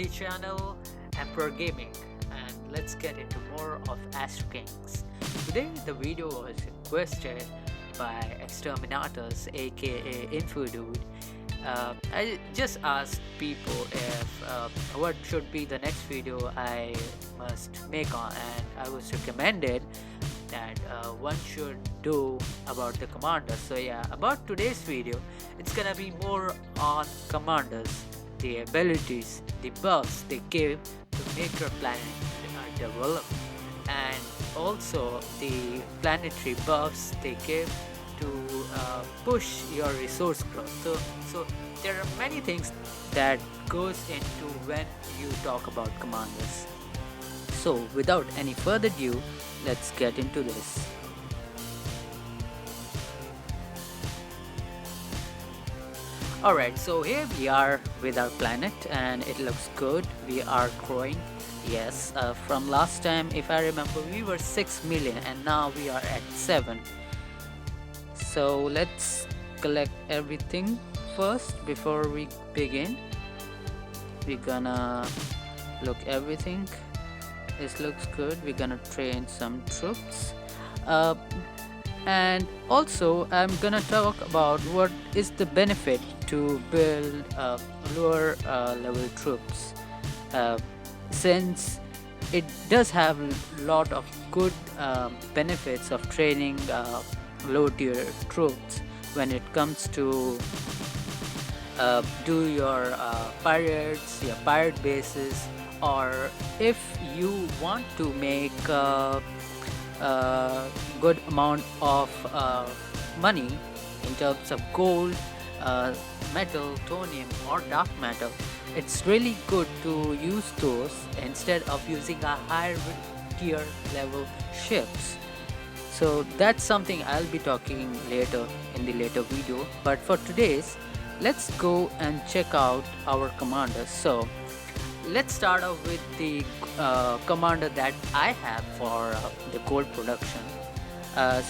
only channel, Emperor Gaming, and let's get into more of AstroKings. Today the video was requested by Exterminators aka Infodude. I just asked people if what should be the next video I must make on, and I was recommended that one should do about the commanders. So yeah, about today's video, it's gonna be more on commanders, the abilities, the buffs they give to make your planet develop, and also the planetary buffs they give to push your resource growth. So there are many things that goes into when you talk about commanders. So without any further ado, let's get into this. Alright, so here we are with our planet and it looks good. We are growing. Yes, from last time, if I remember, we were 6 million and now we are at 7. So let's collect everything first before we begin. We're gonna look everything. This looks good. We're gonna train some troops. And also I'm gonna talk about what is the benefit to build lower level troops, since it does have a lot of good benefits of training low tier troops when it comes to do your pirates, your pirate bases, or if you want to make good amount of money in terms of gold, metal, tonium, or dark matter. It's really good to use those instead of using a higher tier level ships. So that's something I'll be talking later in the later video, but for today's, let's go and check out our commanders. So let's start off with the commander that I have for the gold production.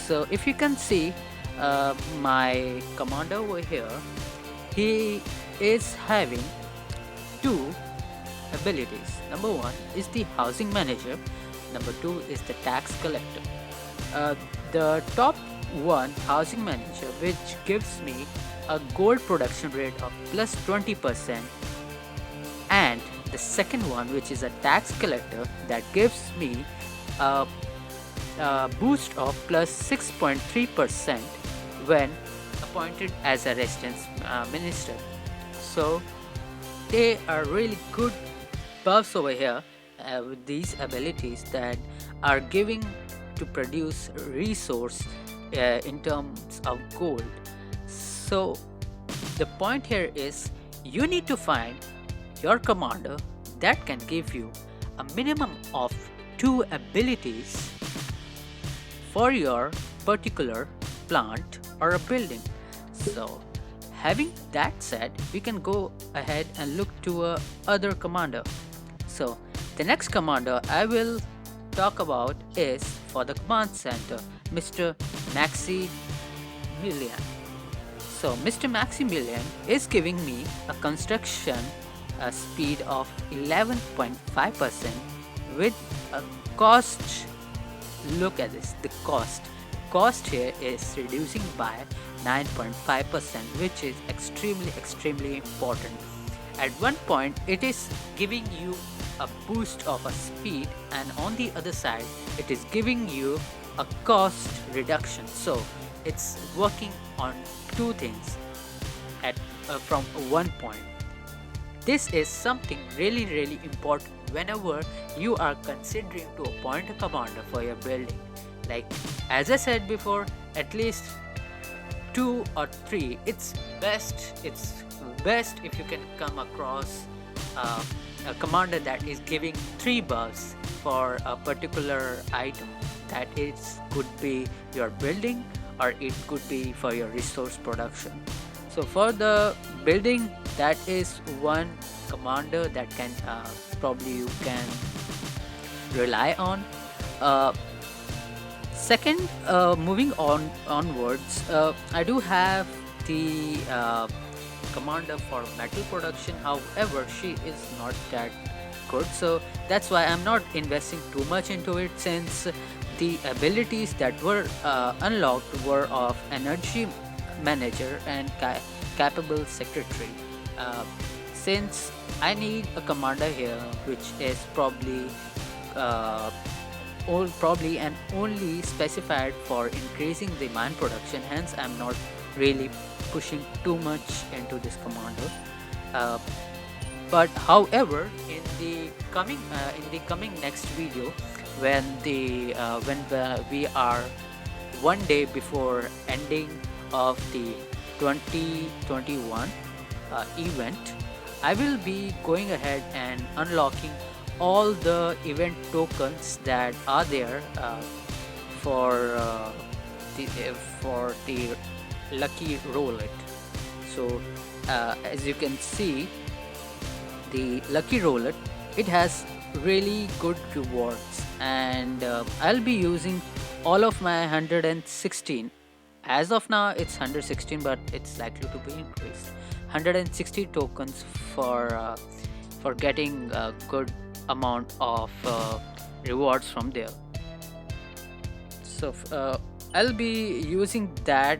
So if you can see my commander over here, he is having two abilities. Number one is the housing manager, number two is the tax collector. The top one, housing manager, which gives me a gold production rate of plus 20%, and the second one, which is a tax collector, that gives me a boost of plus 6.3% when appointed as a residence minister. So they are really good buffs over here with these abilities that are giving to produce resource in terms of gold. So the point here is you need to find your commander that can give you a minimum of 2 abilities for your particular plant or a building. So having that said, we can go ahead and look to a other commander. So the next commander I will talk about is for the command center, Mr. Maximilian. So Mr. Maximilian is giving me a construction speed of 11.5% with a cost. Look at this, the cost here is reducing by 9.5%, which is extremely important. At one point it is giving you a boost of a speed, and on the other side it is giving you a cost reduction. So it's working on two things at from one point. This is something really important whenever you are considering to appoint a commander for your building. Like as I said before, at least 2 or 3. It's best if you can come across a commander that is giving 3 buffs for a particular item. That is could be your building or it could be for your resource production. So for the building, that is one commander that can probably you can rely on. Second, moving onwards, I do have the commander for metal production. However, she is not that good, so that's why I'm not investing too much into it, since the abilities that were unlocked were of energy manager and capable secretary. uh, since I need a commander here which is uh, probably and only specified for increasing the mine production, hence I'm not really pushing too much into this commander. uh, but however, in the coming next video, when we are one day before ending of the 2021 event, I will be going ahead and unlocking all the event tokens that are there for for the lucky roulette. So as you can see, the lucky roulette, it has really good rewards, and I'll be using all of my 116. As of now it's 116, but it's likely to be increased. 160 tokens for getting a good amount of rewards from there. So I'll be using that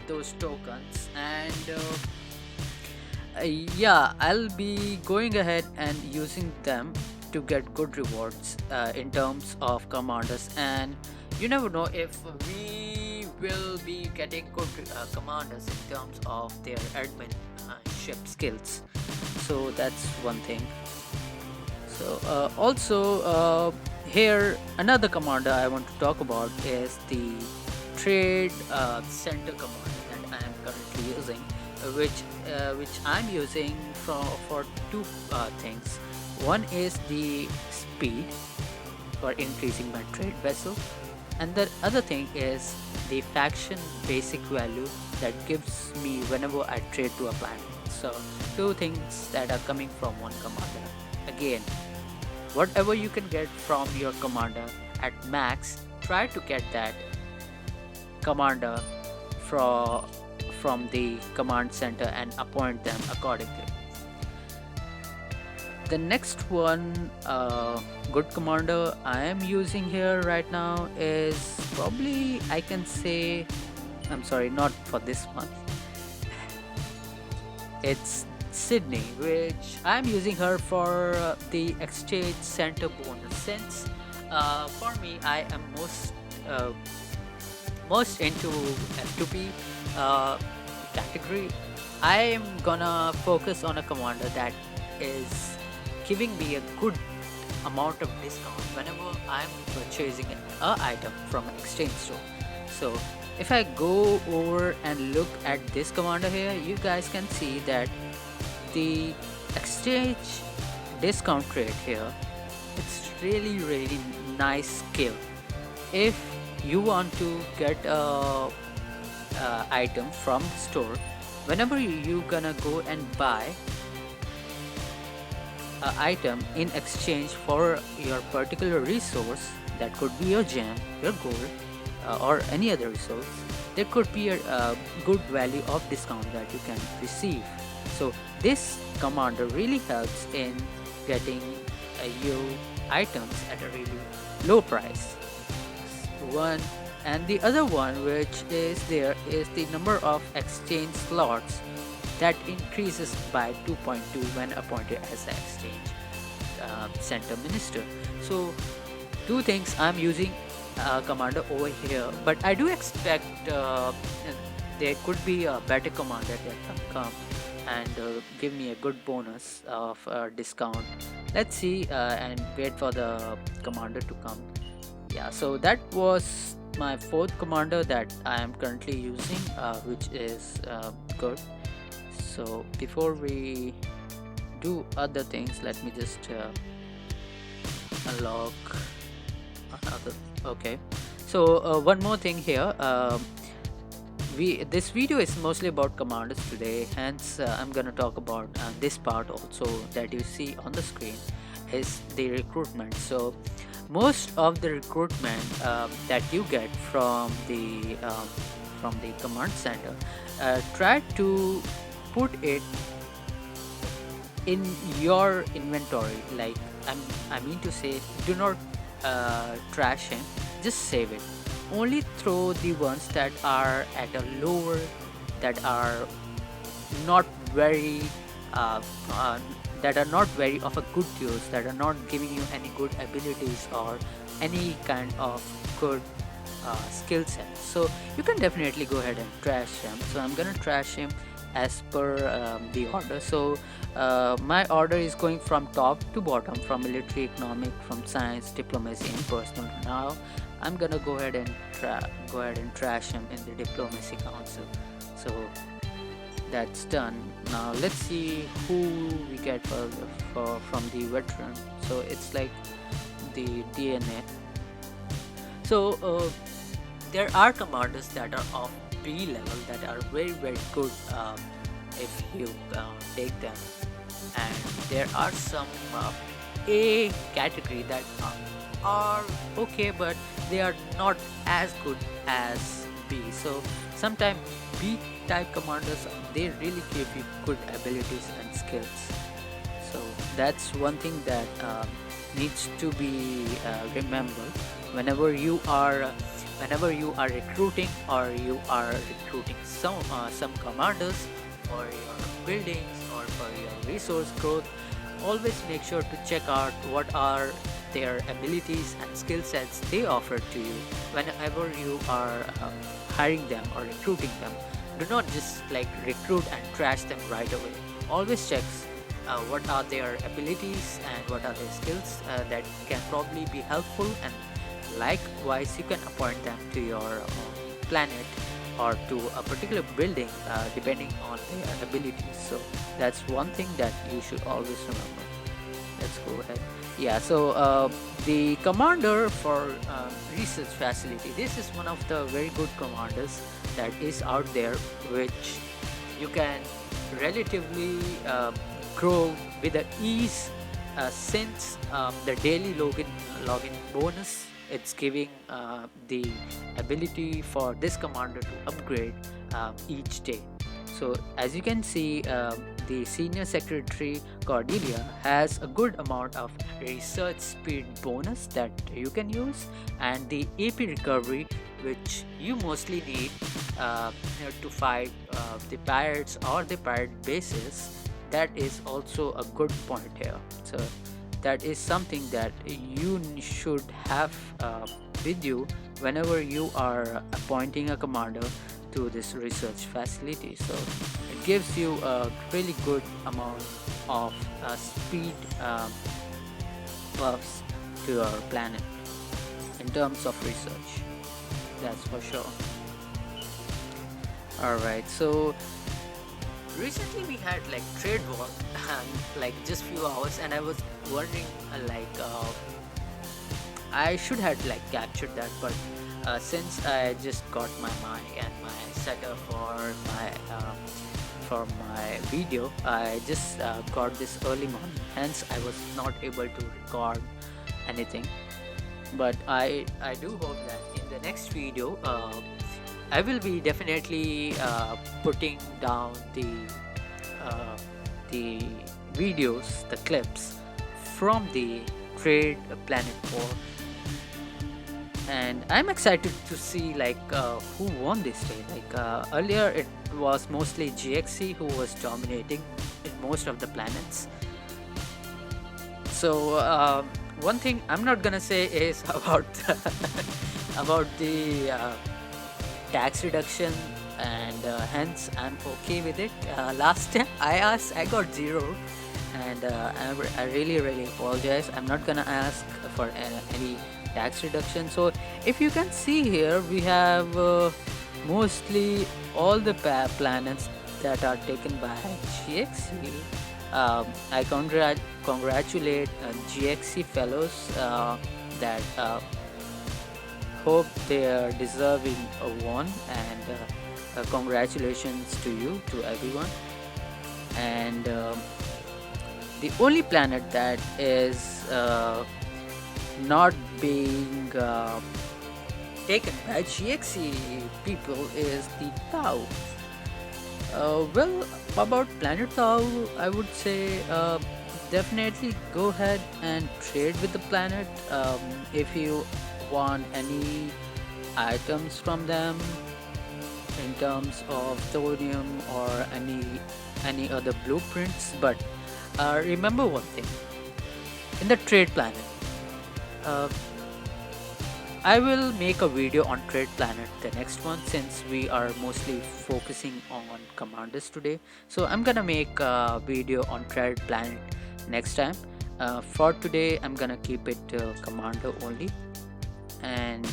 those tokens, and yeah, I'll be going ahead and using them to get good rewards in terms of commanders. And you never know if we will be getting good commanders in terms of their admin ship skills. So that's one thing. So also here another commander I want to talk about is the trade center commander that I am currently using, which I'm using for two things. One is the speed for increasing my trade vessel, and the other thing is the faction basic value that gives me whenever I trade to a planet. So two things that are coming from one commander. Again, whatever you can get from your commander at max, try to get that commander from the command center and appoint them accordingly. The next one good commander I am using here right now is probably, I can say, I'm sorry, not for this month, it's Sydney, which I'm using her for the exchange center bonus, since for me I am most into F2P category. I am gonna focus on a commander that is giving me a good amount of discount whenever I'm purchasing an item from an exchange store. So if I go over and look at this commander here, you guys can see that the exchange discount rate here, it's really nice skill. If you want to get a item from the store, whenever you gonna go and buy an item in exchange for your particular resource, that could be your gem, your gold, or any other resource, there could be a good value of discount that you can receive. So this commander really helps in getting you items at a really low price. One, and the other one which is there is the number of exchange slots that increases by 2.2 when appointed as the exchange center minister. So two things I'm using commander over here, but I do expect there could be a better commander that can come and give me a good bonus of discount. Let's see and wait for the commander to come. Yeah, so that was my fourth commander that I am currently using, which is good. So before we do other things, let me just unlock another. Okay, so one more thing here. This video is mostly about commanders today, hence I'm gonna talk about this part also that you see on the screen is the recruitment. So most of the recruitment that you get from the command center, try to put it in your inventory. Like I mean to say, do not trash him, just save it. Only throw the ones that are at a lower, that are not very uh, uh, that are not very of a good use, that are not giving you any good abilities or any kind of good skill set. So you can definitely go ahead and trash him. So I'm gonna trash him as per the order. So my order is going from top to bottom, from military, economic, from science, diplomacy, and personal. Now I'm gonna go ahead and trash him in the diplomacy council. So that's done. Now let's see who we get from the veteran. So it's like the DNA. So there are commanders that are of B level that are very good if you take them, and there are some A category that are okay, but they are not as good as B. So sometimes B type commanders, they really give you good abilities and skills. So that's one thing that needs to be remembered whenever you are recruiting, or you are recruiting some commanders for your buildings or for your resource growth. Always make sure to check out what are their abilities and skill sets they offer to you whenever you are hiring them or recruiting them. Do not just like recruit and trash them right away. Always check what are their abilities and what are their skills that can probably be helpful, and likewise you can appoint them to your planet or to a particular building depending on their abilities. So that's one thing that you should always remember. Let's go ahead. Yeah, so the commander for research facility, this is one of the very good commanders that is out there, which you can relatively grow with the ease, since the daily login bonus, it's giving the ability for this commander to upgrade each day. So as you can see, the senior secretary Cordelia has a good amount of research speed bonus that you can use, and the AP recovery, which you mostly need to fight the pirates or the pirate bases. That is also a good point here. So that is something that you should have with you whenever you are appointing a commander to this research facility. So it gives you a really good amount of speed buffs to your planet in terms of research. That's for sure. Alright, so recently we had like trade war like just few hours, and I was wondering I should have like captured that, but since I just got my mic and my setup for my video, I just got this early morning, hence I was not able to record anything. But I do hope that in the next video I will be definitely putting down the videos, the clips from the Trade Planet War, and I'm excited to see who won this day. Earlier it was mostly GXC who was dominating in most of the planets. So one thing I'm not gonna say is about the tax reduction, and hence I'm okay with it. Last time I asked, I got 0, and I really apologize. I'm not gonna ask for any tax reduction. So if you can see here, we have mostly all the planets that are taken by GXC. I congratulate GXC fellows that hope they are deserving a one, and congratulations to you, to everyone. And the only planet that is not being taken by GXC people is the Tau. Well, about Planet Tau, I would say definitely go ahead and trade with the planet. If you want any items from them in terms of thorium or any other blueprints, but remember one thing: in the trade planet, uh, I will make a video on Trade Planet the next one, since we are mostly focusing on commanders today. So I'm gonna make a video on Trade Planet next time. For today, I'm gonna keep it commander only. And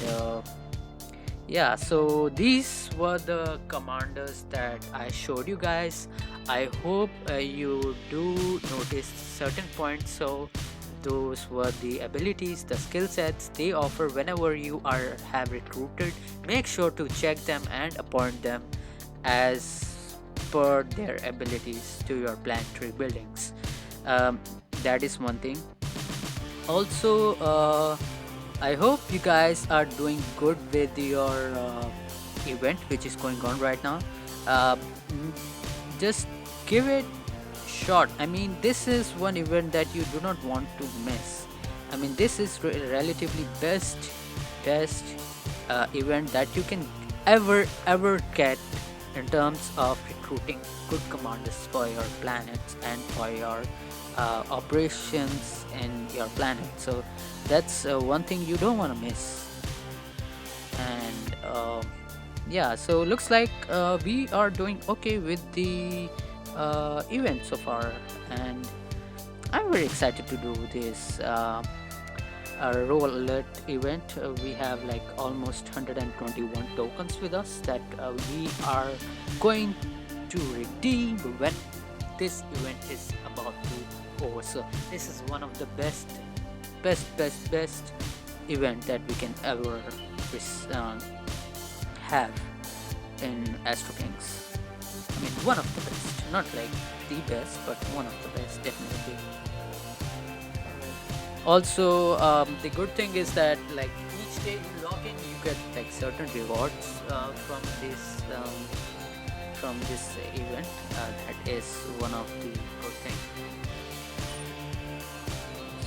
yeah, so these were the commanders that I showed you guys. I hope you do notice certain points. So those were the abilities, the skill sets they offer. Whenever you have recruited, make sure to check them and appoint them as per their abilities to your planetary buildings. That is one thing. Also, I hope you guys are doing good with your event which is going on right now. Just give it short. I mean, this is one event that you do not want to miss. I mean, this is relatively best event that you can ever get in terms of recruiting good commanders for your planets and for your operations in your planet. So that's one thing you don't want to miss. And yeah, so looks like we are doing okay with the event so far, and I'm very excited to do this role alert event. We have like almost 121 tokens with us that we are going to redeem when this event is about to over. So this is one of the best event that we can ever have in AstroKings. I mean, one of the best, not like the best, but one of the best, definitely. Also, the good thing is that like each day you log in, you get like certain rewards from this event. That is one of the good things.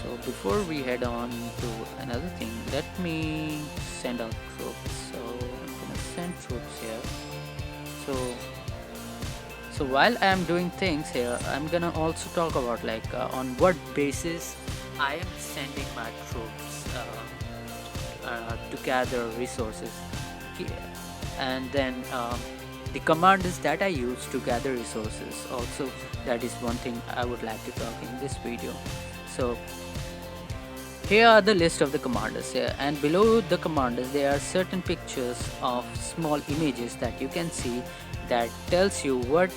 So before we head on to another thing, let me send out troops. So I'm gonna send troops here. So while I am doing things here, I'm gonna also talk about like on what basis I am sending my troops to gather resources, and then the commanders that I use to gather resources. Also, that is one thing I would like to talk in this video. So here are the list of the commanders here, and below the commanders there are certain pictures of small images that you can see that tells you what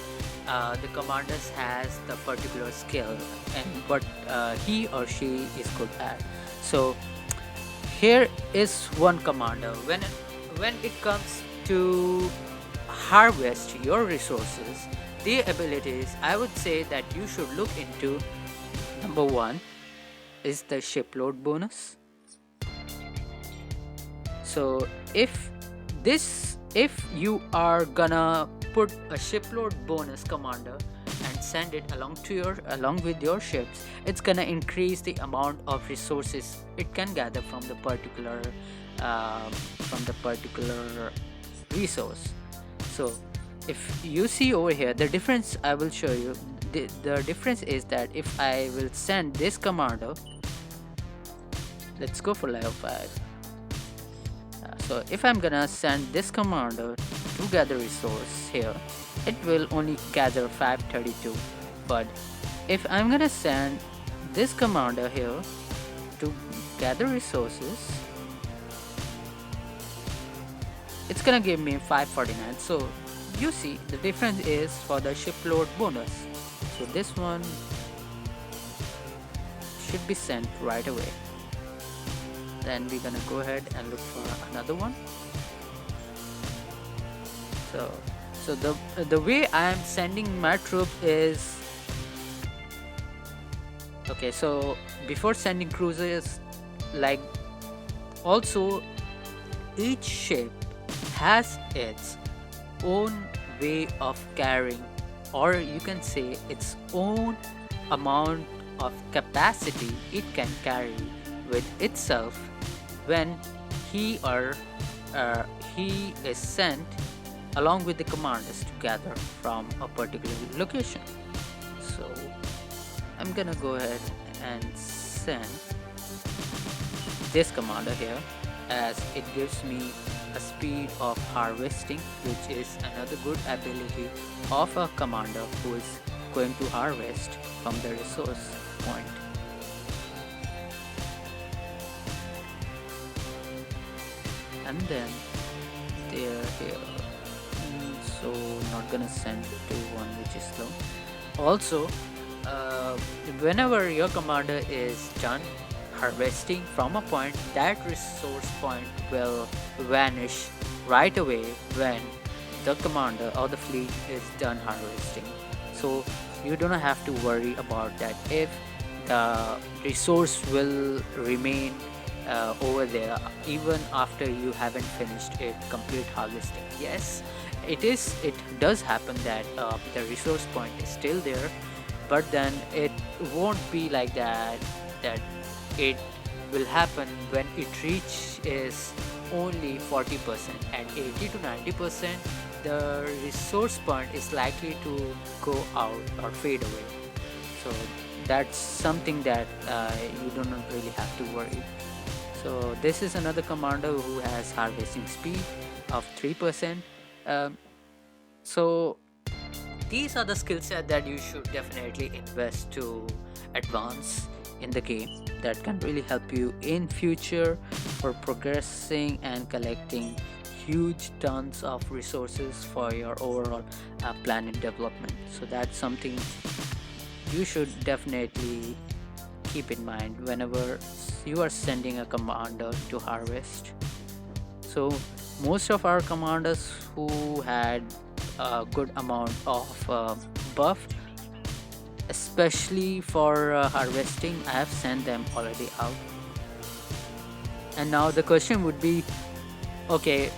the commanders has the particular skill and what he or she is good at. So here is one commander. When it comes to harvest your resources, the abilities, I would say that you should look into. Number one is the shipload bonus. So if you are gonna put a shipload bonus commander and send it along with your ships, it's gonna increase the amount of resources it can gather from the particular resource. So if you see over here, the difference I will show you, the difference is that if I will send this commander, let's go for level 5. So if I'm gonna send this commander to gather resource here, it will only gather 532. But if I'm gonna send this commander here to gather resources, it's gonna give me 549. So you see the difference is for the shipload bonus. So this one should be sent right away. Then we're gonna go ahead and look for another one. So the way I am sending my troop is okay. So before sending cruisers, like, also each ship has its own way of carrying, or you can say its own amount of capacity it can carry with itself when he or uh, he is sent along with the commanders together from a particular location. So I'm gonna go ahead and send this commander here, as it gives me a speed of harvesting, which is another good ability of a commander who is going to harvest from the resource point. And then they're here. So not gonna send to one which is slow. Also, whenever your commander is done harvesting from a point, that resource point will vanish right away when the commander or the fleet is done harvesting. So you don't have to worry about that if the resource will remain over there even after you haven't finished it complete harvesting. Yes, it does happen that the resource point is still there, but then it won't be like that it will happen when it reaches only 40%. At 80 to 90%, the resource point is likely to go out or fade away. So that's something that you do not really have to worry. So this is another commander who has harvesting speed of 3%. So these are the skill set that you should definitely invest to advance in the game, that can really help you in future for progressing and collecting huge tons of resources for your overall planet development. So that's something you should definitely keep in mind whenever you are sending a commander to harvest. So most of our commanders who had a good amount of buff, especially for harvesting, I have sent them already out. And now the question would be, okay,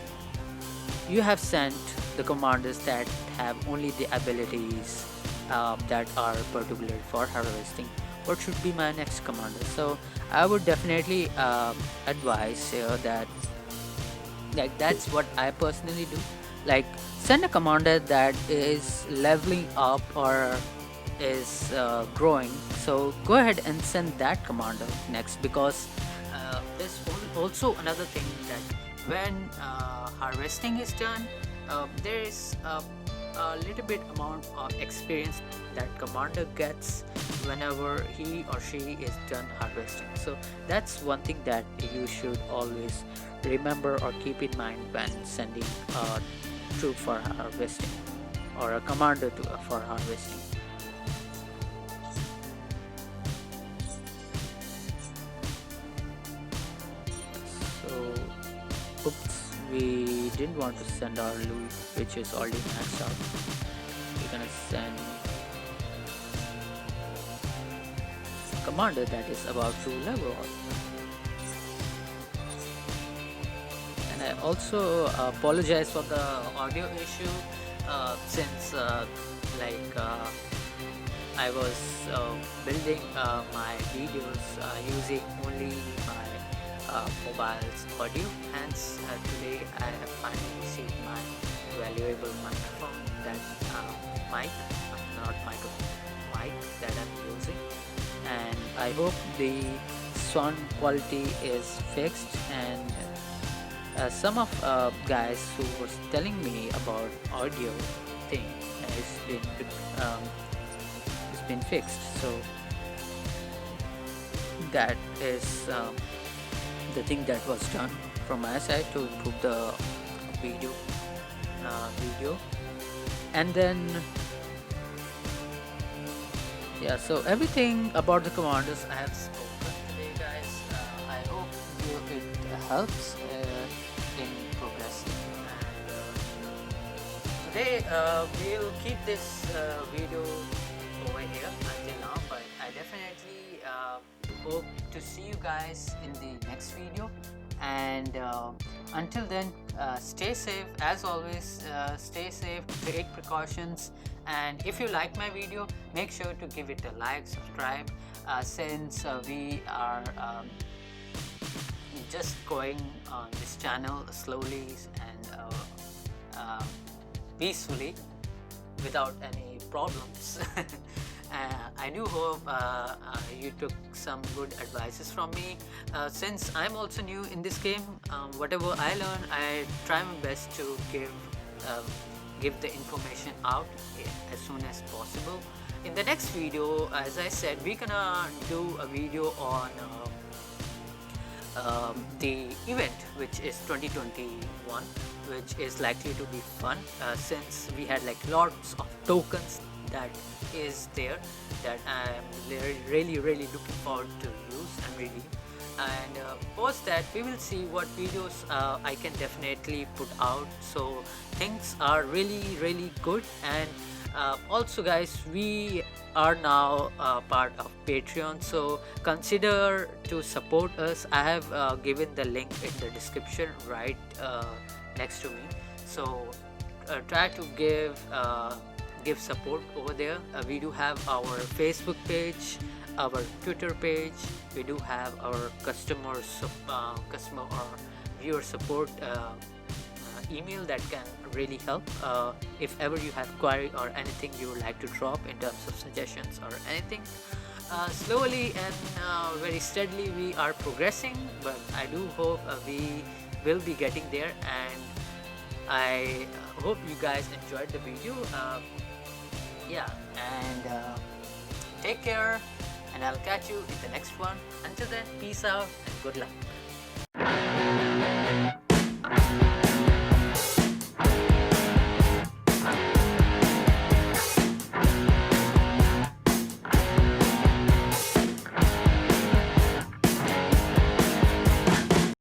you have sent the commanders that have only the abilities that are particular for harvesting. What should be my next commander? So I would definitely advise here that, like, that's what I personally do. Like, send a commander that is leveling up or is growing. So go ahead and send that commander next, because there's also another thing that when harvesting is done, there is a little bit amount of experience that commander gets whenever he or she is done harvesting. So that's one thing that you should always remember or keep in mind when sending a troop for harvesting or a commander for harvesting. So oops, we didn't want to send our loot, which is already maxed out. We're gonna send a commander that is about to level up. And I also apologize for the audio issue, since I was building my videos using only my mobile's audio. Hence today I have finally received my valuable microphone, that mic, not microphone, mic that I'm using. And I hope the sound quality is fixed. And some of guys who was telling me about audio thing um, has been fixed. So that is the thing that was done from my side to improve the video. And then yeah, so everything about the commanders I have spoken today, guys. I hope it helps in progressing. And today we'll keep this video over here until now, but I definitely hope to see you guys in the next video. And Until then, stay safe. As always, stay safe, take precautions, and if you like my video, make sure to give it a like, subscribe, since we are just going on this channel slowly and peacefully, without any problems. I do hope you took some good advices from me. Since I'm also new in this game, whatever I learn, I try my best to give the information out as soon as possible. In the next video, as I said, we're gonna do a video on the event, which is 2021, which is likely to be fun, since we had like lots of tokens that is there that I'm really looking forward to use and redeem. And post that, we will see what videos I can definitely put out. So things are really good. And also guys, we are now part of Patreon, so consider to support us. I have given the link in the description right next to me, so try to give support over there. We do have our Facebook page, our Twitter page. We do have our customer or viewer support email that can really help if ever you have query or anything you would like to drop in terms of suggestions or anything. Slowly and very steadily we are progressing, but I do hope we will be getting there, and I hope you guys enjoyed the video. Yeah, and take care, and I'll catch you in the next one. Until then, peace out and good luck.